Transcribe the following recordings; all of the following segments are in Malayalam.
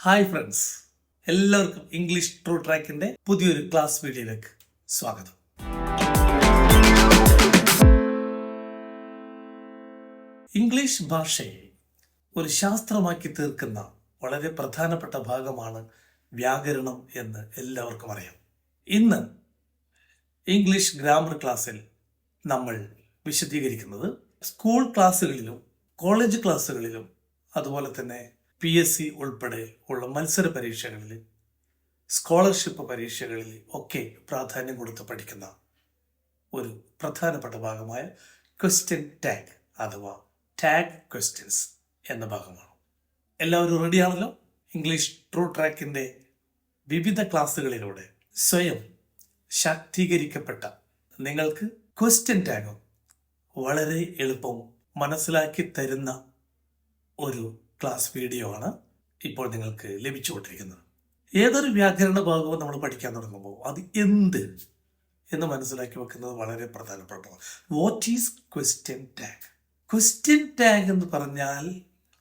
ഹായ് ഫ്രണ്ട്സ്, എല്ലാവർക്കും ഇംഗ്ലീഷ് ട്രൂ ട്രാക്കിന്റെ പുതിയൊരു ക്ലാസ് വീഡിയോയിലേക്ക് സ്വാഗതം. ഇംഗ്ലീഷ് ഭാഷയെ ഒരു ശാസ്ത്രമാക്കി തീർക്കുന്ന വളരെ പ്രധാനപ്പെട്ട ഭാഗമാണ് വ്യാകരണം എന്ന് എല്ലാവർക്കും അറിയാം. ഇന്ന് ഇംഗ്ലീഷ് ഗ്രാമർ ക്ലാസ്സിൽ നമ്മൾ വിശദീകരിക്കുന്നത് സ്കൂൾ ക്ലാസ്സുകളിലും കോളേജ് ക്ലാസ്സുകളിലും അതുപോലെ തന്നെ PSC ഉൾപ്പെടെ ഉള്ള മത്സര പരീക്ഷകളിൽ, സ്കോളർഷിപ്പ് പരീക്ഷകളിൽ ഒക്കെ പ്രാധാന്യം കൊടുത്ത് പഠിക്കുന്ന ഒരു പ്രധാനപ്പെട്ട ഭാഗമായ ക്വസ്റ്റ്യൻ ടാഗ് അഥവാ ടാഗ് ക്വസ്റ്റ്യൻസ് എന്ന ഭാഗമാണ്. എല്ലാവരും റെഡിയാണല്ലോ? ഇംഗ്ലീഷ് ട്രൂ ട്രാക്കിൻ്റെ വിവിധ ക്ലാസ്സുകളിലൂടെ സ്വയം ശാക്തീകരിക്കപ്പെട്ട നിങ്ങൾക്ക് ക്വസ്റ്റ്യൻ ടാഗും വളരെ എളുപ്പം മനസ്സിലാക്കി തരുന്ന ഒരു ക്ലാസ് വീഡിയോ ആണ് ഇപ്പോൾ നിങ്ങൾക്ക് ലഭിച്ചുകൊണ്ടിരിക്കുന്നത്. ഏതൊരു വ്യാകരണ ഭാഗവും നമ്മൾ പഠിക്കാൻ തുടങ്ങുമ്പോൾ അത് എന്ത് എന്ന് മനസ്സിലാക്കി വെക്കുന്നത് വളരെ പ്രധാനപ്പെട്ടതാണ്. What is question tag? Question tag എന്ന് പറഞ്ഞാൽ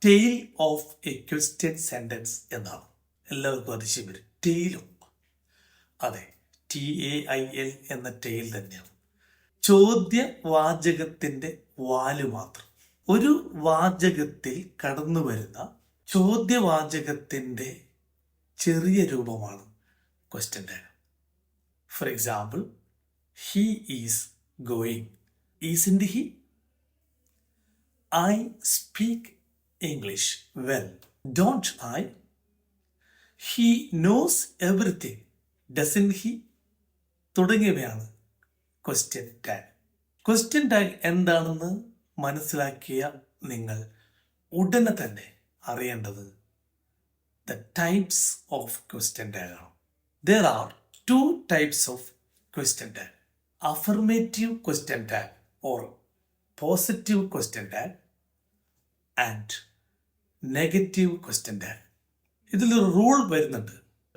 tale of A question sentence എന്നാണ്. എല്ലാവർക്കും അതിശയം വരും. ടെയിലും അതെ, TAIL എന്ന ടെയിൽ തന്നെയാണ്. ചോദ്യവാചകത്തിന്റെ വാല് മാത്രം. ഒരു വാചകത്തിൽ കടന്നു വരുന്ന ചോദ്യവാചകത്തിന്റെ ചെറിയ രൂപമാണ് question tag. For example, he is going. Isn't he? I speak English well. Don't I? He knows everything. Doesn't he? തുടങ്ങിയവയാണ് ക്വസ്റ്റ്യൻ ടാഗ്. ക്വസ്റ്റ്യൻ ടാഗ് എന്താണെന്ന് മനസ്സിലാക്കിയ നിങ്ങൾ ഉടനെ തന്നെ അറിയേണ്ടത് the types of question tag ആണ്. There are 2 types of question tag. Affirmative question tag or positive question tag and negative question tag. ഇതിലൊരു റൂൾ വരുന്നുണ്ട്.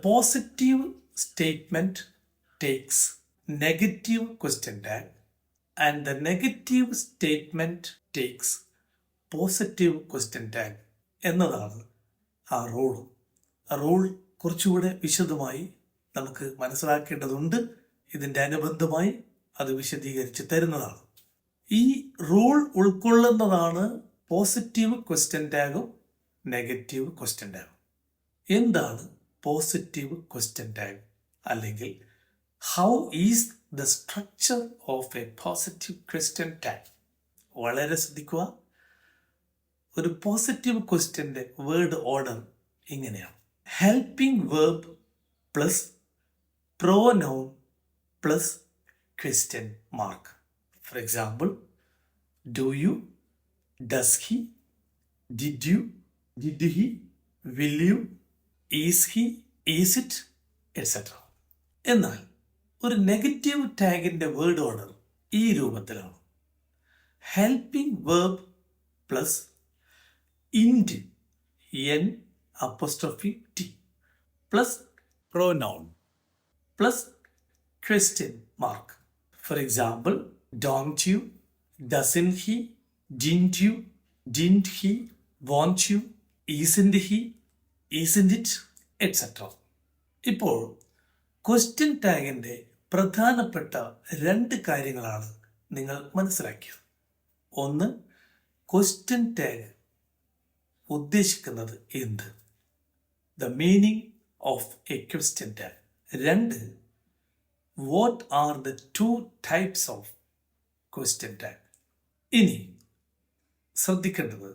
Positive statement takes negative question tag and the negative statement takes positive question tag എന്നതാണ് ആ റൂൾ. ആ റൂൾ കുറച്ചുകൂടെ വിശദമായി നമുക്ക് മനസ്സിലാക്കേണ്ടതുണ്ട്. ഇതിൻ്റെ അനുബന്ധമായി അത് വിശദീകരിച്ച് തരുന്നതാണ്. ഈ റൂൾ ഉൾക്കൊള്ളുന്നതാണ് പോസിറ്റീവ് ക്വസ്റ്റ്യൻ ടാഗും നെഗറ്റീവ് ക്വസ്റ്റ്യൻ ടാഗും. എന്താണ് പോസിറ്റീവ് ക്വസ്റ്റ്യൻ ടാഗ്? അല്ലെങ്കിൽ how is the structure of a positive question tag? വളരെ ശ്രദ്ധിക്കുക. ഒരു പോസിറ്റീവ് ക്വസ്റ്റ്യൻ്റെ വേർഡ് ഓർഡർ ഇങ്ങനെയാണ്: helping verb plus pronoun plus question mark. For example, do you, does he, did you, did he, will you, is he, is it, etcetera. എന്നാൽ ഒരു നെഗറ്റീവ് ടാഗിൻ്റെ വേർഡ് ഓർഡർ ഈ രൂപത്തിലാണ്: ഹെൽപ്പിംഗ് വേർബ് പ്ലസ് ഇൻറ്റ് N' plus pronoun plus question mark. For example, don't you, doesn't he, didn't you, didn't he, won't you, isn't he, isn't it, etcetera. ഇപ്പോൾ ക്വസ്റ്റ്യൻ ടാഗിൻ്റെ പ്രധാനപ്പെട്ട 2 കാര്യങ്ങളാണ് നിങ്ങൾ മനസ്സിലാക്കിയത്. ഒന്ന്, ക്വസ്റ്റ്യൻ ടാഗ് ഉദ്ദേശിക്കുന്നത് എന്ത്? The meaning of A question tag. 2, what are the 2 types of question tag. ഇനി ശ്രദ്ധിക്കേണ്ടത്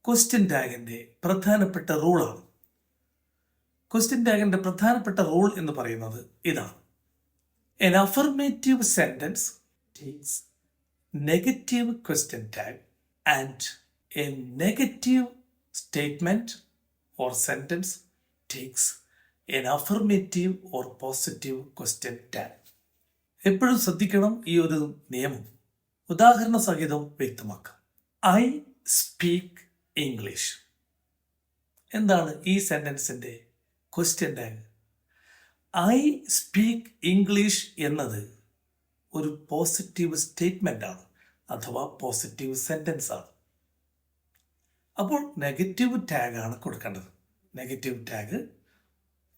ക്വസ്റ്റ്യൻ ടാഗിൻ്റെ പ്രധാനപ്പെട്ട റൂളാണ്. ക്വസ്റ്റ്യൻ ടാഗിൻ്റെ പ്രധാനപ്പെട്ട റൂൾ എന്ന് പറയുന്നത് ഇതാണ്: an affirmative sentence takes negative question tag and a negative statement or sentence takes an affirmative or positive question tag. എപ്പോഴും ശ്രദ്ധിക്കണം ഈ ഒരു നിയമം. ഉദാഹരണ സഹിതം വ്യക്തമാക്കാം. I speak English. എന്താണ് ഈ സെന്റൻസിൻ്റെ question tag? I speak English എന്നത് ഒരു പോസിറ്റീവ് സ്റ്റേറ്റ്മെൻ്റ് ആണ് അഥവാ പോസിറ്റീവ് സെൻറ്റൻസ് ആണ്. അപ്പോൾ നെഗറ്റീവ് ടാഗാണ് കൊടുക്കേണ്ടത്. Negative tag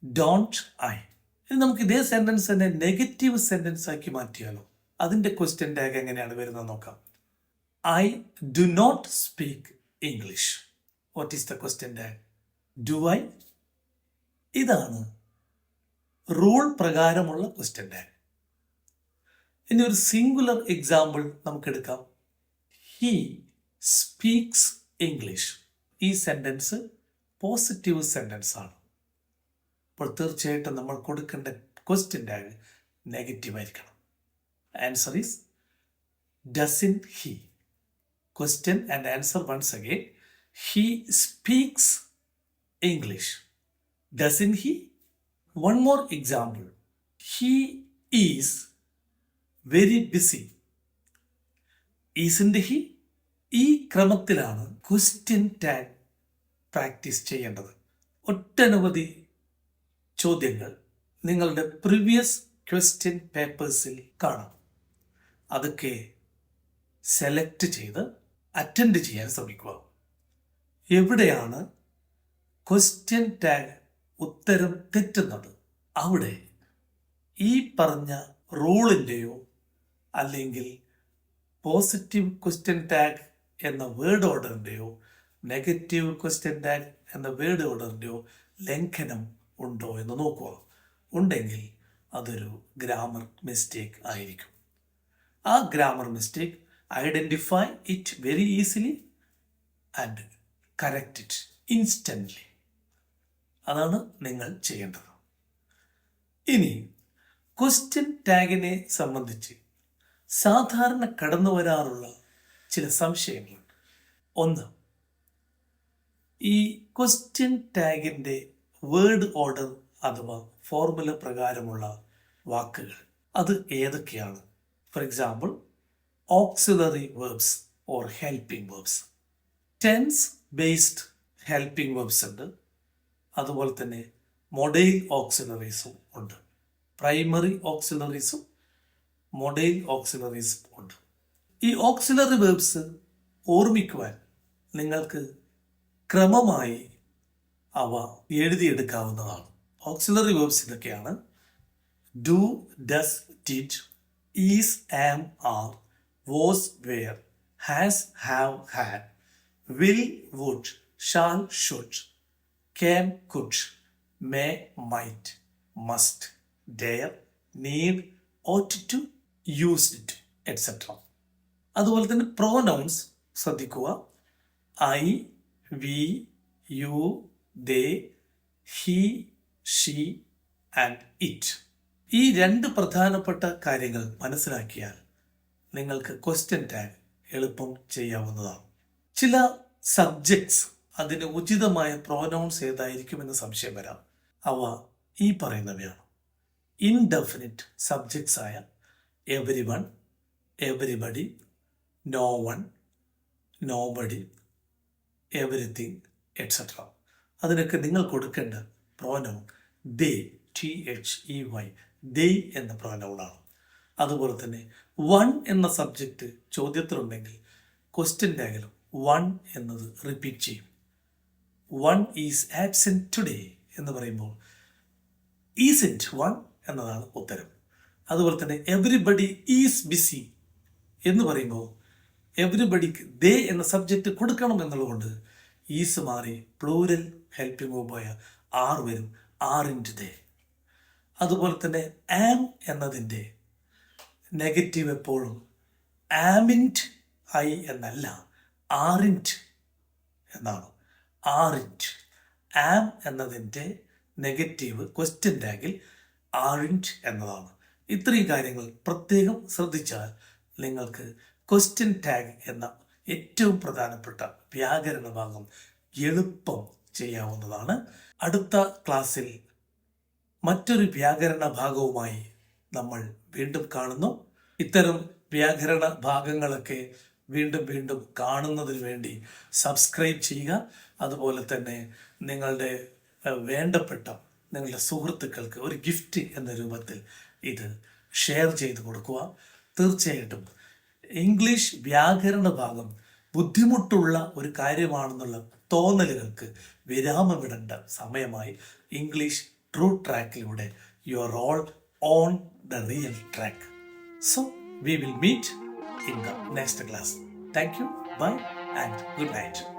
don't I. ഇനി നമുക്ക് ഇതേ സെൻറ്റൻസ് തന്നെ നെഗറ്റീവ് സെൻറ്റൻസ് ആക്കി മാറ്റിയാലോ? അതിൻ്റെ ക്വസ്റ്റ്യൻ ടാഗ് എങ്ങനെയാണ് വരുന്നത് നോക്കാം. I do not speak English. What is the question tag? Do I? ഇതാണ് റൂൾ പ്രകാരമുള്ള ക്വസ്റ്റ്യൻ ടാഗ്. ഇനി ഒരു സിംഗുലർ എക്സാമ്പിൾ നമുക്കെടുക്കാം. He speaks English. ഈ സെൻറ്റൻസ് പോസിറ്റീവ് സെൻറ്റൻസ് ആണ്. അപ്പോൾ തീർച്ചയായിട്ടും നമ്മൾ കൊടുക്കേണ്ട ക്വസ്റ്റ്യൻ ടാഗ് നെഗറ്റീവ് ആയിരിക്കണം. Answer is doesn't he. Question and answer once again. He speaks English. Doesn't he? One more example. He is very busy. Isn't he. ഈ ക്രമത്തിലാണ് ക്വസ്റ്റ്യൻ ടാഗ് പ്രാക്ടീസ് ചെയ്യേണ്ടത്. ഒട്ടനവധി ചോദ്യങ്ങൾ നിങ്ങളുടെ പ്രീവിയസ് ക്വസ്റ്റ്യൻ പേപ്പേഴ്സിൽ കാണാം. അതൊക്കെ സെലക്ട് ചെയ്ത് അറ്റൻഡ് ചെയ്യാൻ ശ്രമിക്കുക. എവിടെയാണ് ക്വസ്റ്റ്യൻ ടാഗ് ഉത്തരം തെറ്റുന്നത് അവിടെ ഈ പറഞ്ഞ റൂളിൻ്റെയോ അല്ലെങ്കിൽ പോസിറ്റീവ് ക്വസ്റ്റ്യൻ ടാഗ് എന്ന വേർഡ് ഓർഡറിൻ്റെയോ നെഗറ്റീവ് ക്വസ്റ്റ്യൻ ടാഗ് എന്ന വേർഡ് ഓർഡറിൻ്റെയോ ലംഘനം ഉണ്ടോ എന്ന് നോക്കുക. ഉണ്ടെങ്കിൽ അതൊരു ഗ്രാമർ മിസ്റ്റേക്ക് ആയിരിക്കും. ആ grammar mistake identify it very easily and correct it instantly. അതാണ് നിങ്ങൾ ചെയ്യേണ്ടത്. ഇനി ക്വസ്റ്റ്യൻ ടാഗിനെ സംബന്ധിച്ച് സാധാരണ കടന്നു വരാറുള്ള ചില സംശയങ്ങളുണ്ട്. ഒന്ന്, ഈ ക്വസ്റ്റ്യൻ ടാഗിൻ്റെ വേർഡ് ഓർഡർ അഥവാ ഫോർമുല പ്രകാരമുള്ള വാക്കുകൾ അത് ഏതൊക്കെയാണ്? For example, auxiliary verbs or helping verbs. Tense based helping verbs ഉണ്ട്. അതുപോലെ തന്നെ മൊഡൈൽ ഓക്സിലറീസും ഉണ്ട്. പ്രൈമറി ഓക്സിലറീസും മൊഡൈൽ ഓക്സിലറീസും ഉണ്ട്. ഈ ഓക്സിലറി വേർബ്സ് ഓർമ്മിക്കുവാൻ നിങ്ങൾക്ക് ക്രമമായി അവ എഴുതിയെടുക്കാവുന്നതാണ്. ഓക്സിലറി വേർബ്സ് ഇതൊക്കെയാണ്: do, does, did, is, am, are, was, were, has, have, had, will, would, shall, should, can, could, may, might, must, dare, need, ought to, used to, etc. അതുപോലെ തന്നെ പ്രോനൗൺസ് ശ്രദ്ധിക്കുക. I, we, you, they, he, she and it. ഈ രണ്ട് പ്രധാനപ്പെട്ട കാര്യങ്ങൾ മനസ്സിലാക്കിയാൽ നിങ്ങൾക്ക് ക്വസ്റ്റ്യൻ ടാഗ് എളുപ്പം ചെയ്യാവുന്നതാണ്. ചില സബ്ജക്ട്സ് അതിന് ഉചിതമായ പ്രോനൗൺസ് ഏതായിരിക്കുമെന്ന് സംശയം വരാം. അവ ഈ പറയുന്നവയാണ്: ഇൻഡെഫിനിറ്റ് സബ്ജക്ട്സ് ആയ every one, everybody, no one, nobody, everything etcetera. അതിനൊക്കെ നിങ്ങൾ കൊടുക്കേണ്ട പ്രോനൗൺ ദേ, THEY, ദേ എന്ന പ്രോനൗണാണ്. അതുപോലെ തന്നെ വൺ എന്ന സബ്ജക്റ്റ് ചോദ്യത്തിലുണ്ടെങ്കിൽ ക്വസ്റ്റ്യൻ ടാഗിലും വൺ എന്നത് റിപ്പീറ്റ് ചെയ്യും. വൺ ഈസ് ആബ്സെൻറ്റ് ടുഡേ എന്ന് പറയുമ്പോൾ ഈസിൻറ്റ് വൺ എന്നതാണ് ഉത്തരം. അതുപോലെ തന്നെ എവരിബഡി ഈസ് ബിസി എന്ന് പറയുമ്പോൾ എവരിബഡിക്ക് ദേ എന്ന സബ്ജക്റ്റ് കൊടുക്കണം എന്നുള്ളതുകൊണ്ട് ഈസ് മാറി പ്ലൂരൽ ഹെൽപ്പിംഗ് വേർബായ ആർ വരും, ആറിൻറ്റ് ദേ. അതുപോലെ തന്നെ ആം എന്നതിൻ്റെ നെഗറ്റീവ് എപ്പോഴും ആമിൻറ്റ് ഐ എന്നല്ല, ആറിൻറ്റ് എന്നാണ്. ആറിൻറ്റ്. ആം എന്നതിൻ്റെ നെഗറ്റീവ് ക്വസ്റ്റ്യൻ ടാഗിൽ ആറിൻറ്റ് എന്നതാണ്. ഇത്രയും കാര്യങ്ങൾ പ്രത്യേകം ശ്രദ്ധിച്ചാൽ നിങ്ങൾക്ക് ക്വസ്റ്റ്യൻ ടാഗ് എന്ന ഏറ്റവും പ്രധാനപ്പെട്ട വ്യാകരണ ഭാഗം എളുപ്പം ചെയ്യാവുന്നതാണ്. അടുത്ത ക്ലാസ്സിൽ മറ്റൊരു വ്യാകരണ ഭാഗവുമായി നമ്മൾ വീണ്ടും കാണുന്നു. ഇത്തരം വ്യാകരണ ഭാഗങ്ങളൊക്കെ വീണ്ടും വീണ്ടും കാണുന്നതിന് വേണ്ടി സബ്സ്ക്രൈബ് ചെയ്യുക. അതുപോലെ തന്നെ നിങ്ങളുടെ വേണ്ടപ്പെട്ട നിങ്ങളുടെ സുഹൃത്തുക്കൾക്ക് ഒരു ഗിഫ്റ്റ് എന്ന രൂപത്തിൽ ഇത് ഷെയർ ചെയ്ത് കൊടുക്കുക. തീർച്ചയായിട്ടും ഇംഗ്ലീഷ് വ്യാകരണ ഭാഗം ബുദ്ധിമുട്ടുള്ള ഒരു കാര്യമാണെന്നുള്ള തോന്നലുകൾക്ക് വിരാമമിടേണ്ട സമയമായി. ഇംഗ്ലീഷ് ട്രൂ ട്രാക്കിലൂടെ you are all on the real track. So we will meet in the next class. Thank you, bye and good night.